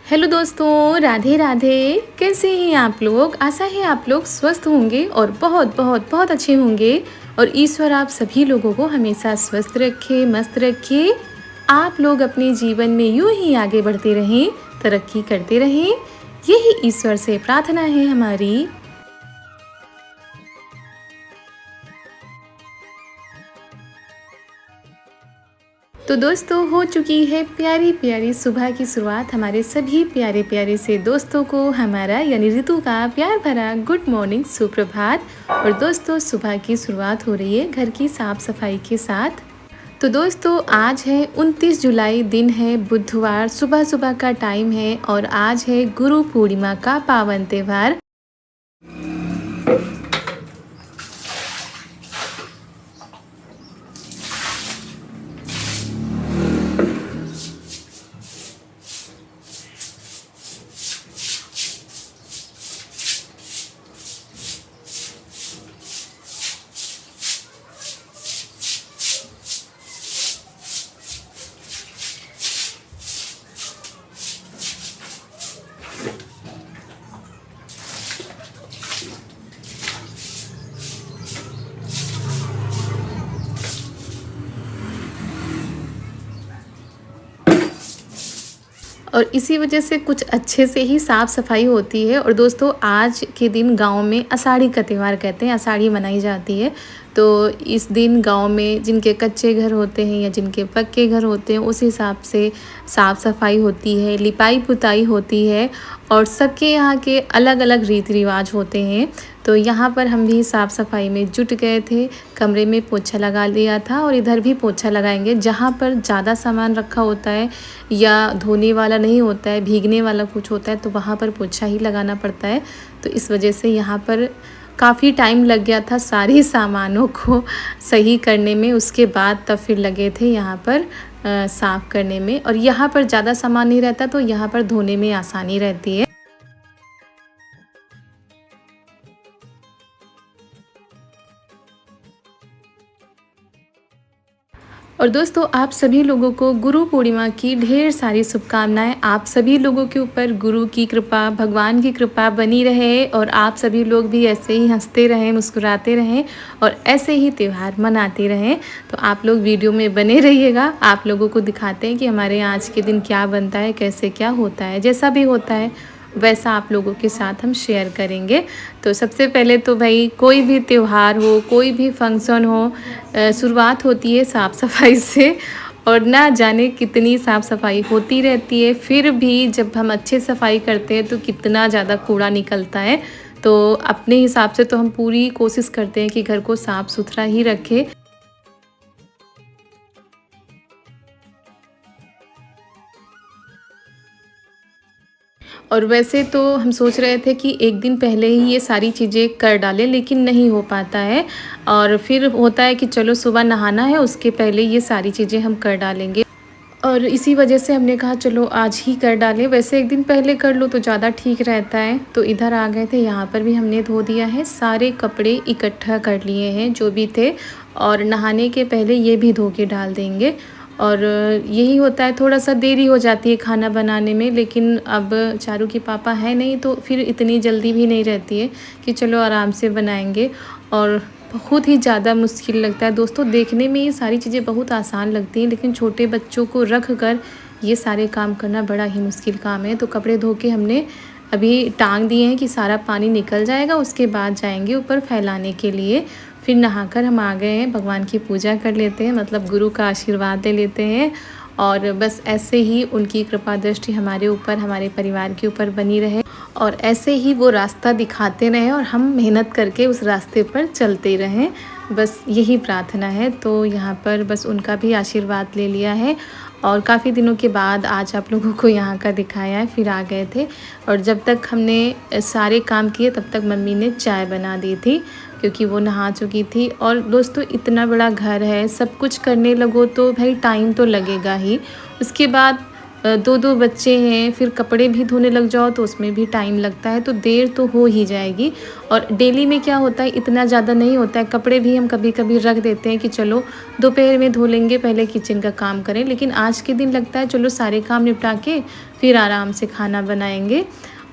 Hello दोस्तों, राधे राधे। कैसे हैं आप लोग? आशा है आप लोग स्वस्थ होंगे और बहुत बहुत बहुत अच्छे होंगे। और ईश्वर आप सभी लोगों को हमेशा स्वस्थ रखे, मस्त रखे। आप लोग अपने जीवन में यूं ही आगे बढ़ते रहें, तरक्की करते रहें। यही ईश्वर से प्रार्थना है हमारी। तो दोस्तों, हो चुकी है प्यारी प्यारी सुबह की शुरुआत। हमारे सभी प्यारे प्यारे से दोस्तों को हमारा यानी ऋतु का प्यार भरा गुड मॉर्निंग, सुप्रभात। और दोस्तों, सुबह की शुरुआत हो रही है घर की साफ सफाई के साथ। तो दोस्तों, आज है 29 जुलाई, दिन है बुधवार, सुबह सुबह का टाइम है और आज है गुरु पूर्णिमा का पावन त्यौहार। और इसी वजह से कुछ अच्छे से ही साफ़ सफाई होती है। और दोस्तों, आज के दिन गांव में आषाढ़ी का त्यौहार कहते हैं, आषाढ़ी मनाई जाती है। तो इस दिन गांव में जिनके कच्चे घर होते हैं या जिनके पक्के घर होते हैं, उस हिसाब से साफ़ सफाई होती है, लिपाई पुताई होती है। और सबके यहाँ के अलग अलग रीति रिवाज होते हैं। तो यहाँ पर हम भी साफ़ सफाई में जुट गए थे। कमरे में पोछा लगा लिया था और इधर भी पोछा लगाएंगे। जहाँ पर ज़्यादा सामान रखा होता है या धोने वाला नहीं होता है, भीगने वाला कुछ होता है, तो वहाँ पर पोछा ही लगाना पड़ता है। तो इस वजह से यहाँ पर काफ़ी टाइम लग गया था सारे सामानों को सही करने में। उसके बाद तब फिर लगे थे यहाँ पर साफ़ करने में। और यहाँ पर ज़्यादा सामान नहीं रहता, तो यहाँ पर धोने में आसानी रहती है। और दोस्तों, आप सभी लोगों को गुरु पूर्णिमा की ढेर सारी शुभकामनाएं। आप सभी लोगों के ऊपर गुरु की कृपा, भगवान की कृपा बनी रहे और आप सभी लोग भी ऐसे ही हंसते रहें, मुस्कुराते रहें और ऐसे ही त्यौहार मनाते रहें। तो आप लोग वीडियो में बने रहिएगा। आप लोगों को दिखाते हैं कि हमारे यहाँ आज के दिन क्या बनता है, कैसे क्या होता है। जैसा भी होता है वैसा आप लोगों के साथ हम शेयर करेंगे। तो सबसे पहले तो भाई, कोई भी त्यौहार हो, कोई भी फंक्शन हो, शुरुआत होती है साफ़ सफाई से। और ना जाने कितनी साफ़ सफाई होती रहती है, फिर भी जब हम अच्छे सफाई करते हैं तो कितना ज़्यादा कूड़ा निकलता है। तो अपने हिसाब से तो हम पूरी कोशिश करते हैं कि घर को साफ़ सुथरा ही रखें। और वैसे तो हम सोच रहे थे कि एक दिन पहले ही ये सारी चीज़ें कर डालें, लेकिन नहीं हो पाता है। और फिर होता है कि चलो सुबह नहाना है, उसके पहले ये सारी चीज़ें हम कर डालेंगे। और इसी वजह से हमने कहा चलो आज ही कर डालें। वैसे एक दिन पहले कर लो तो ज़्यादा ठीक रहता है। तो इधर आ गए थे, यहाँ पर भी हमने धो दिया है। सारे कपड़े इकट्ठा कर लिए हैं जो भी थे, और नहाने के पहले ये भी धो के डाल देंगे। और यही होता है, थोड़ा सा देरी हो जाती है खाना बनाने में। लेकिन अब चारू के पापा है नहीं, तो फिर इतनी जल्दी भी नहीं रहती है कि चलो आराम से बनाएंगे। और बहुत ही ज़्यादा मुश्किल लगता है दोस्तों। देखने में ये सारी चीज़ें बहुत आसान लगती हैं, लेकिन छोटे बच्चों को रख कर ये सारे काम करना बड़ा ही मुश्किल काम है। तो कपड़े धो के हमने अभी टांग दिए हैं कि सारा पानी निकल जाएगा, उसके बाद जाएंगे ऊपर फैलाने के लिए। फिर नहाकर हम आ गए हैं, भगवान की पूजा कर लेते हैं, मतलब गुरु का आशीर्वाद ले लेते हैं। और बस ऐसे ही उनकी कृपा दृष्टि हमारे ऊपर, हमारे परिवार के ऊपर बनी रहे और ऐसे ही वो रास्ता दिखाते रहें और हम मेहनत करके उस रास्ते पर चलते रहें। बस यही प्रार्थना है। तो यहाँ पर बस उनका भी आशीर्वाद ले लिया है। और काफ़ी दिनों के बाद आज आप लोगों को यहाँ का दिखाया है। फिर आ गए थे और जब तक हमने सारे काम किए तब तक मम्मी ने चाय बना दी थी, क्योंकि वो नहा चुकी थी। और दोस्तों, इतना बड़ा घर है, सब कुछ करने लगो तो भाई टाइम तो लगेगा ही। उसके बाद 2-2 बच्चे हैं, फिर कपड़े भी धोने लग जाओ तो उसमें भी टाइम लगता है, तो देर तो हो ही जाएगी। और डेली में क्या होता है, इतना ज़्यादा नहीं होता है, कपड़े भी हम कभी-कभी रख देते हैं कि चलो दोपहर में धो लेंगे, पहले किचन का काम करें। लेकिन आज के दिन लगता है चलो सारे काम निपटा के फिर आराम से खाना बनाएँगे।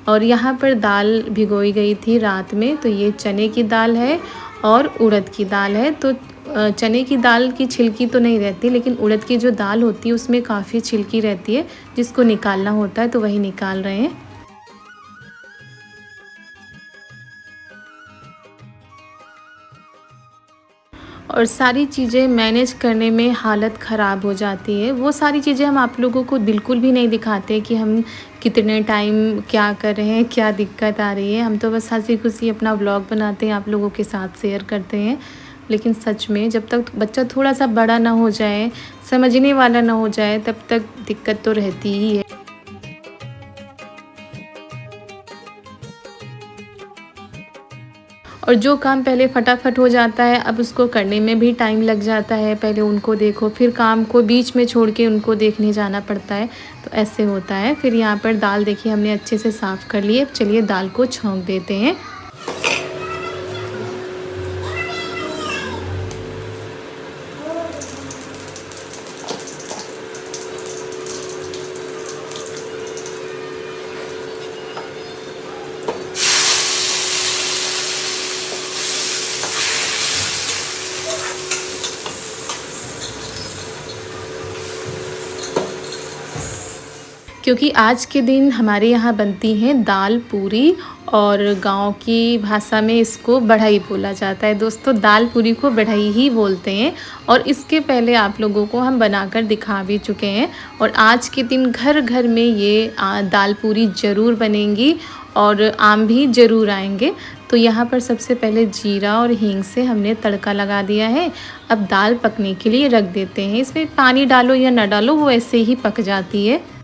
और यहाँ पर दाल भिगोई गई थी रात में, तो ये चने की दाल है और उड़द की दाल है। तो चने की दाल की छिलकी तो नहीं रहती, लेकिन उड़द की जो दाल होती है उसमें काफ़ी छिलकी रहती है, जिसको निकालना होता है, तो वही निकाल रहे हैं। और सारी चीज़ें मैनेज करने में हालत ख़राब हो जाती है। वो सारी चीज़ें हम आप लोगों को बिल्कुल भी नहीं दिखाते कि हम कितने टाइम क्या कर रहे हैं, क्या दिक्कत आ रही है। हम तो बस हँसी-खुशी अपना व्लॉग बनाते हैं, आप लोगों के साथ शेयर करते हैं। लेकिन सच में जब तक बच्चा थोड़ा-सा बड़ा ना हो जाए, समझने वाला ना हो जाए, तब तक दिक्कत तो रहती ही है। और जो काम पहले फटाफट हो जाता है, अब उसको करने में भी टाइम लग जाता है। पहले उनको देखो, फिर काम को बीच में छोड़ के उनको देखने जाना पड़ता है, तो ऐसे होता है। फिर यहाँ पर दाल देखिए हमने अच्छे से साफ़ कर ली है। अब चलिए दाल को छौंक देते हैं। क्योंकि आज के दिन हमारे यहाँ बनती हैं दाल पूरी, और गांव की भाषा में इसको बढ़ई बोला जाता है। दोस्तों, दाल पूरी को बढ़ई ही बोलते हैं, और इसके पहले आप लोगों को हम बनाकर दिखा भी चुके हैं। और आज के दिन घर घर में ये दाल पूरी ज़रूर बनेंगी, और आम भी ज़रूर आएंगे। तो यहाँ पर सबसे पहले जीरा और हींग से हमने तड़का लगा दिया है। अब दाल पकने के लिए रख देते हैं। इसमें पानी डालो या ना डालो, वो ऐसे ही पक जाती है।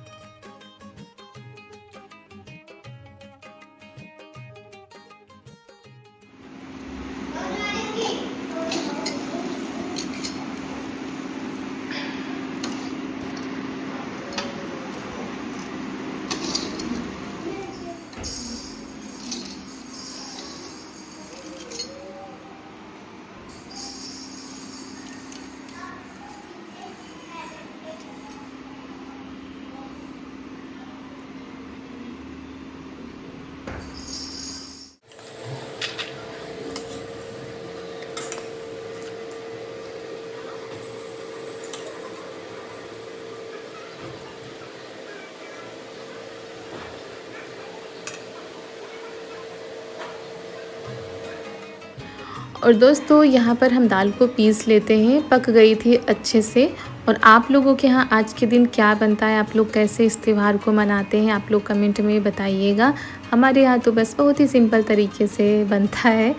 और दोस्तों, यहाँ पर हम दाल को पीस लेते हैं। पक गई थी अच्छे से। और आप लोगों के यहाँ आज के दिन क्या बनता है, आप लोग कैसे इस त्योहार को मनाते हैं, आप लोग कमेंट में बताइएगा। हमारे यहाँ तो बस बहुत ही सिंपल तरीके से बनता है।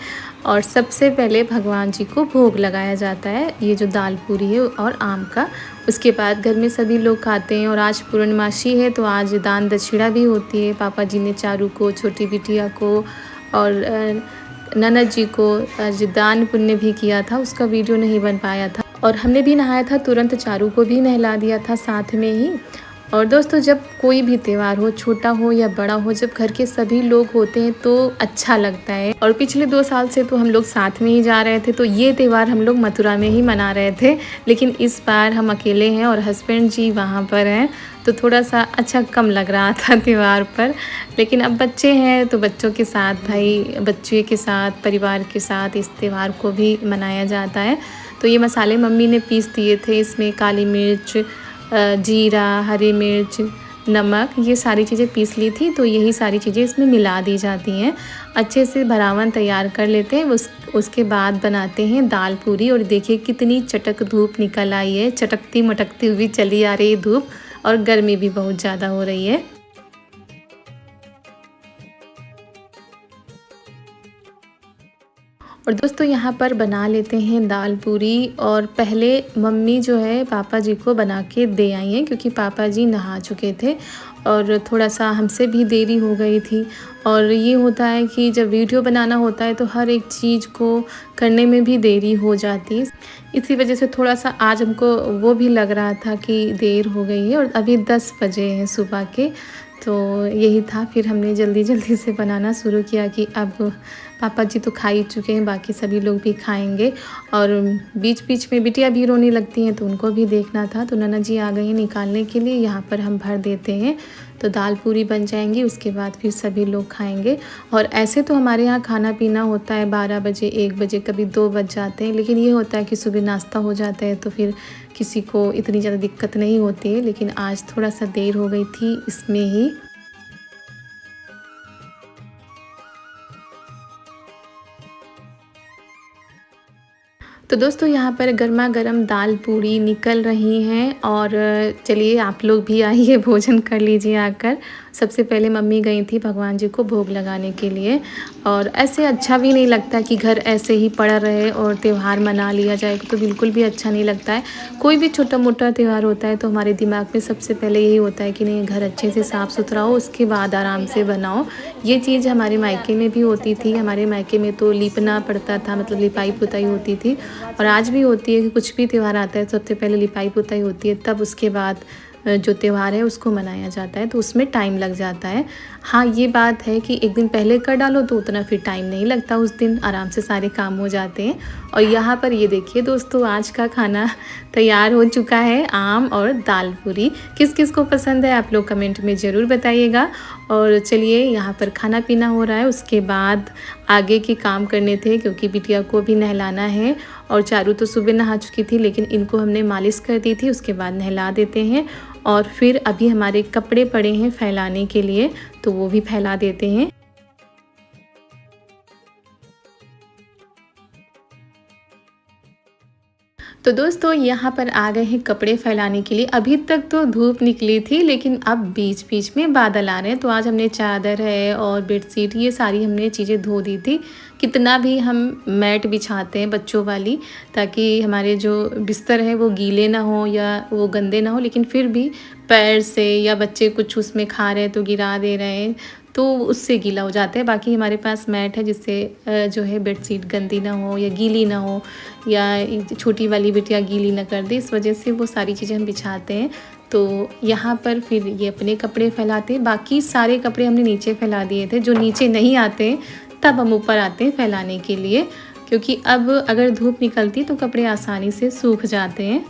और सबसे पहले भगवान जी को भोग लगाया जाता है, ये जो दाल पूरी है और आम का। उसके बाद घर में सभी लोग खाते हैं। और आज पूर्णमासी है, तो आज दान दक्षिणा भी होती है। पापा जी ने चारू को, छोटी बिटिया को और ननद जी को आज दान पुण्य भी किया था, उसका वीडियो नहीं बन पाया था। और हमने भी नहाया था, तुरंत चारू को भी नहला दिया था साथ में ही। और दोस्तों, जब कोई भी त्योहार हो, छोटा हो या बड़ा हो, जब घर के सभी लोग होते हैं तो अच्छा लगता है। और पिछले 2 साल से तो हम लोग साथ में ही जा रहे थे, तो ये त्योहार हम लोग मथुरा में ही मना रहे थे। लेकिन इस बार हम अकेले हैं और हस्बैंड जी वहाँ पर हैं, तो थोड़ा सा अच्छा कम लग रहा था त्योहार पर। लेकिन अब बच्चे हैं, तो बच्चों के साथ, भाई बच्चे के साथ, परिवार के साथ इस त्योहार को भी मनाया जाता है। तो ये मसाले मम्मी ने पीस दिए थे। इसमें काली मिर्च, जीरा, हरी मिर्च, नमक, ये सारी चीज़ें पीस ली थी। तो यही सारी चीज़ें इसमें मिला दी जाती हैं। अच्छे से भरावन तैयार कर लेते हैं। उसके बाद बनाते हैं दाल पूरी। और देखिए कितनी चटक धूप निकल आई है, चटकती मटकती हुई चली आ रही है धूप, और गर्मी भी बहुत ज़्यादा हो रही है। और दोस्तों यहाँ पर बना लेते हैं दाल पूरी। और पहले मम्मी जो है पापा जी को बना के दे आई हैं, क्योंकि पापा जी नहा चुके थे और थोड़ा सा हमसे भी देरी हो गई थी। और ये होता है कि जब वीडियो बनाना होता है तो हर एक चीज़ को करने में भी देरी हो जाती है। इसी वजह से थोड़ा सा आज हमको वो भी लग रहा था कि देर हो गई है। और अभी 10 बजे हैं सुबह के, तो यही था। फिर हमने जल्दी जल्दी से बनाना शुरू किया कि अब पापा जी तो खा ही चुके हैं, बाकी सभी लोग भी खाएंगे। और बीच बीच में बिटिया भी रोने लगती हैं, तो उनको भी देखना था। तो नन्ना जी आ गए हैं निकालने के लिए। यहाँ पर हम भर देते हैं तो दाल पूरी बन जाएंगी, उसके बाद फिर सभी लोग खाएंगे। और ऐसे तो हमारे यहाँ खाना पीना होता है 12 बजे, 1 बजे, कभी 2 बज जाते हैं। लेकिन ये होता है कि सुबह नाश्ता हो जाता है, तो फिर किसी को इतनी ज़्यादा दिक्कत नहीं होती है। लेकिन आज थोड़ा सा देर हो गई थी इसमें ही। तो दोस्तों यहाँ पर गर्मा गर्म दाल पूरी निकल रही हैं। और चलिए आप लोग भी आइए, भोजन कर लीजिए आकर। सबसे पहले मम्मी गई थी भगवान जी को भोग लगाने के लिए। और ऐसे अच्छा भी नहीं लगता कि घर ऐसे ही पड़ा रहे और त्यौहार मना लिया जाए, तो बिल्कुल भी अच्छा नहीं लगता है। कोई भी छोटा मोटा त्यौहार होता है तो हमारे दिमाग में सबसे पहले यही होता है कि नहीं, घर अच्छे से साफ़ सुथरा हो, उसके बाद आराम से बनाओ। ये चीज़ हमारे मायके में भी होती थी। हमारे मायके में तो लीपना पड़ता था, मतलब लिपाई पुताई होती थी। और आज भी होती है कि कुछ भी त्यौहार आता है सबसे पहले लिपाई पुताई होती है, तब उसके बाद जो त्यौहार है उसको मनाया जाता है, तो उसमें टाइम लग जाता है। हाँ, ये बात है कि एक दिन पहले कर डालो तो उतना फिर टाइम नहीं लगता, उस दिन आराम से सारे काम हो जाते हैं। और यहाँ पर ये देखिए दोस्तों, आज का खाना तैयार हो चुका है, आम और दाल पूरी। किस किस को पसंद है आप लोग कमेंट में ज़रूर बताइएगा। और चलिए यहाँ पर खाना पीना हो रहा है, उसके बाद आगे के काम करने थे, क्योंकि बिटिया को भी नहलाना है। और चारू तो सुबह नहा चुकी थी, लेकिन इनको हमने मालिश कर दी थी, उसके बाद नहला देते हैं। और फिर अभी हमारे कपड़े पड़े हैं फैलाने के लिए, तो वो भी फैला देते हैं। तो दोस्तों यहाँ पर आ गए हैं कपड़े फैलाने के लिए। अभी तक तो धूप निकली थी, लेकिन अब बीच बीच में बादल आ रहे हैं। तो आज हमने चादर है और बेडशीट, ये सारी हमने चीज़ें धो दी थी। कितना भी हम मैट बिछाते हैं बच्चों वाली, ताकि हमारे जो बिस्तर है वो गीले ना हो या वो गंदे ना हो, लेकिन फिर भी पैर से या बच्चे कुछ उसमें खा रहे हैं तो गिरा दे रहे हैं, तो उससे गीला हो जाता है। बाकी हमारे पास मैट है, जिससे जो है बेडशीट गंदी ना हो या गीली ना हो, या छोटी वाली बिटिया गीली ना कर दे, इस वजह से वो सारी चीज़ें हम बिछाते हैं। तो यहाँ पर फिर ये अपने कपड़े फैलाते हैं। बाकी सारे कपड़े हमने नीचे फैला दिए थे, जो नीचे नहीं आते तब हम ऊपर आते हैं फैलाने के लिए, क्योंकि अब अगर धूप निकलती तो कपड़े आसानी से सूख जाते हैं।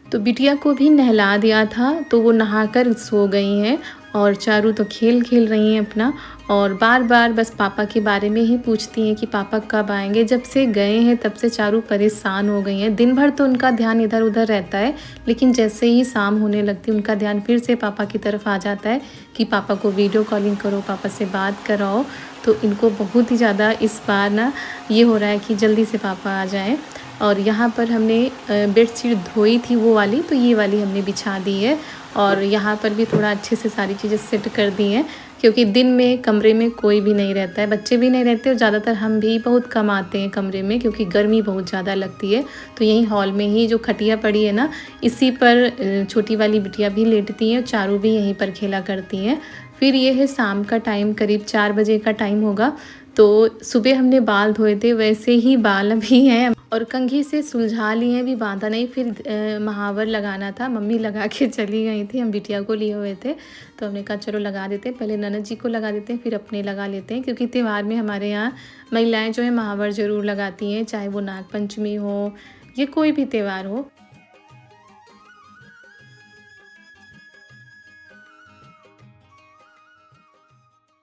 तो बिटिया को भी नहला दिया था, तो वो नहाकर सो गई हैं। और चारू तो खेल खेल रही हैं अपना, और बार बार बस पापा के बारे में ही पूछती हैं कि पापा कब आएंगे। जब से गए हैं तब से चारू परेशान हो गई हैं। दिन भर तो उनका ध्यान इधर उधर रहता है, लेकिन जैसे ही शाम होने लगती है उनका ध्यान फिर से पापा की तरफ आ जाता है कि पापा को वीडियो कॉलिंग करो, पापा से बात कराओ। तो इनको बहुत ही ज़्यादा इस बार ना ये हो रहा है कि जल्दी से पापा आ जाएँ। और यहाँ पर हमने बेडशीट धोई थी वो वाली, तो ये वाली हमने बिछा दी है। और यहाँ पर भी थोड़ा अच्छे से सारी चीज़ें सेट कर दी हैं, क्योंकि दिन में कमरे में कोई भी नहीं रहता है, बच्चे भी नहीं रहते और ज़्यादातर हम भी बहुत कम आते हैं कमरे में, क्योंकि गर्मी बहुत ज़्यादा लगती है। तो यहीं हॉल में ही जो खटिया पड़ी है ना, इसी पर छोटी वाली बिटिया भी लेटती हैं और चारू भी यहीं पर खेला करती हैं। फिर ये है शाम का टाइम, करीब 4 बजे का टाइम होगा। तो सुबह हमने बाल धोए थे, वैसे ही बाल अभी हैं और कंघी से सुलझा लिए हैं, भी बांधा नहीं। फिर महावर लगाना था, मम्मी लगा के चली गई थी, हम बिटिया को लिए हुए थे। तो हमने कहा चलो लगा देते हैं, पहले ननद जी को लगा देते हैं फिर अपने लगा लेते हैं, क्योंकि त्यौहार में हमारे यहाँ महिलाएं जो है महावर ज़रूर लगाती हैं, चाहे वो नाग पंचमी हो या कोई भी त्यौहार हो।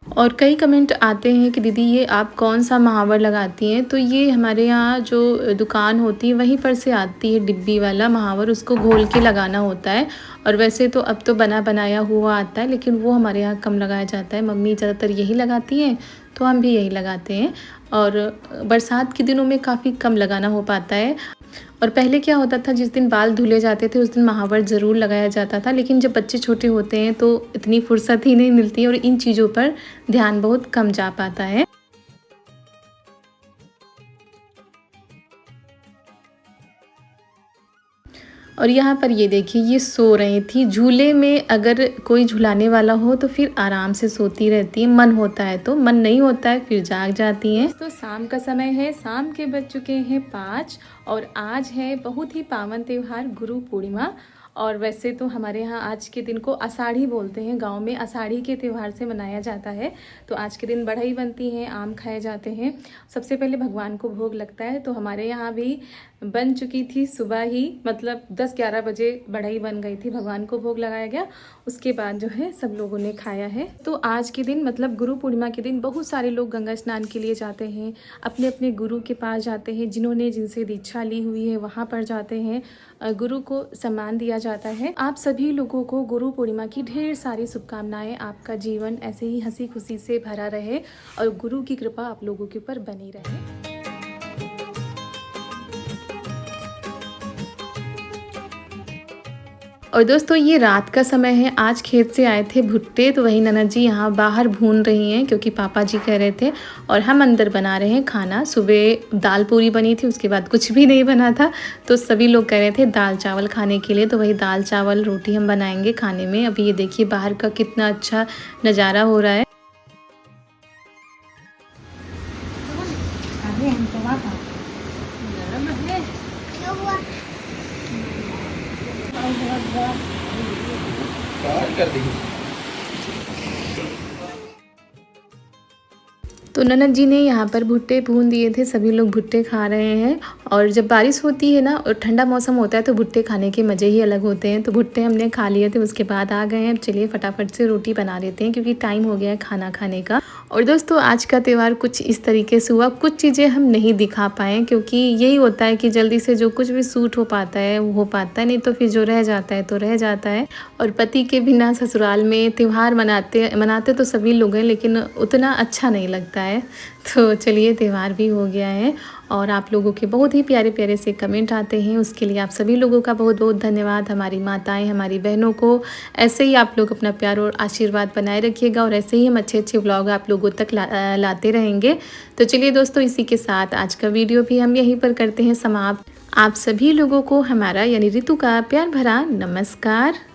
और कई कमेंट आते हैं कि दीदी ये आप कौन सा महावर लगाती हैं, तो ये हमारे यहाँ जो दुकान होती है वहीं पर से आती है डिब्बी वाला महावर, उसको घोल के लगाना होता है। और वैसे तो अब तो बना बनाया हुआ आता है, लेकिन वो हमारे यहाँ कम लगाया जाता है। मम्मी ज़्यादातर यही लगाती हैं, तो हम भी यही लगाते हैं। और बरसात के दिनों में काफ़ी कम लगाना हो पाता है। और पहले क्या होता था, जिस दिन बाल धुले जाते थे उस दिन महावर ज़रूर लगाया जाता था, लेकिन जब बच्चे छोटे होते हैं तो इतनी फुर्सत ही नहीं मिलती और इन चीज़ों पर ध्यान बहुत कम जा पाता है। और यहाँ पर ये देखिए, ये सो रही थी झूले में। अगर कोई झुलाने वाला हो तो फिर आराम से सोती रहती है, मन होता है तो, मन नहीं होता है फिर जाग जाती हैं। तो शाम का समय है, शाम के बज चुके हैं 5 और आज है बहुत ही पावन त्यौहार गुरु पूर्णिमा। और वैसे तो हमारे यहाँ आज के दिन को आषाढ़ी बोलते हैं, गांव में आषाढ़ी के त्यौहार से मनाया जाता है। तो आज के दिन बढ़ई बनती हैं, आम खाए जाते हैं, सबसे पहले भगवान को भोग लगता है। तो हमारे यहाँ भी बन चुकी थी सुबह ही, मतलब 10-11 बजे बढ़ई बन गई थी, भगवान को भोग लगाया गया, उसके बाद जो है सब लोगों ने खाया है। तो आज के दिन मतलब गुरु पूर्णिमा के दिन बहुत सारे लोग गंगा स्नान के लिए जाते हैं, अपने अपने गुरु के पास जाते हैं, जिन्होंने जिनसे दीक्षा ली हुई है वहाँ पर जाते हैं, गुरु को सम्मान दिया जाता है। आप सभी लोगों को गुरु पूर्णिमा की ढेर सारी शुभकामनाएं। आपका जीवन ऐसे ही हंसी खुशी से भरा रहे और गुरु की कृपा आप लोगों के ऊपर बनी रहे। और दोस्तों ये रात का समय है, आज खेत से आए थे भुट्टे, तो वही ननद जी यहाँ बाहर भून रही हैं क्योंकि पापा जी कह रहे थे, और हम अंदर बना रहे हैं खाना। सुबह दाल पूरी बनी थी, उसके बाद कुछ भी नहीं बना था, तो सभी लोग कह रहे थे दाल चावल खाने के लिए, तो वही दाल चावल रोटी हम बनाएंगे खाने में। अभी ये देखिए बाहर का कितना अच्छा नज़ारा हो रहा है। कर दी। तो ननद जी ने यहाँ पर भुट्टे भून दिए थे, सभी लोग भुट्टे खा रहे हैं। और जब बारिश होती है ना और ठंडा मौसम होता है तो भुट्टे खाने के मज़े ही अलग होते हैं। तो भुट्टे हमने खा लिए थे, उसके बाद आ गए हैं, चलिए फटाफट से रोटी बना लेते हैं क्योंकि टाइम हो गया है खाना खाने का। और दोस्तों आज का त्यौहार कुछ इस तरीके से हुआ, कुछ चीज़ें हम नहीं दिखा पाए क्योंकि यही होता है कि जल्दी से जो कुछ भी सूट हो पाता है वो हो पाता है, नहीं तो फिर जो रह जाता है तो रह जाता है। और पति के बिना ससुराल में त्यौहार मनाते तो सभी लोग हैं, लेकिन उतना अच्छा नहीं लगता है। तो चलिए त्यौहार भी हो गया है और आप लोगों के बहुत ही प्यारे प्यारे से कमेंट आते हैं, उसके लिए आप सभी लोगों का बहुत बहुत धन्यवाद। हमारी माताएं, हमारी बहनों को ऐसे ही आप लोग अपना प्यार और आशीर्वाद बनाए रखिएगा और ऐसे ही हम अच्छे अच्छे व्लॉग आप लोगों तक लाते रहेंगे। तो चलिए दोस्तों, इसी के साथ आज का वीडियो भी हम यहीं पर करते हैं समाप्त। आप सभी लोगों को हमारा यानी ऋतु का प्यार भरा नमस्कार।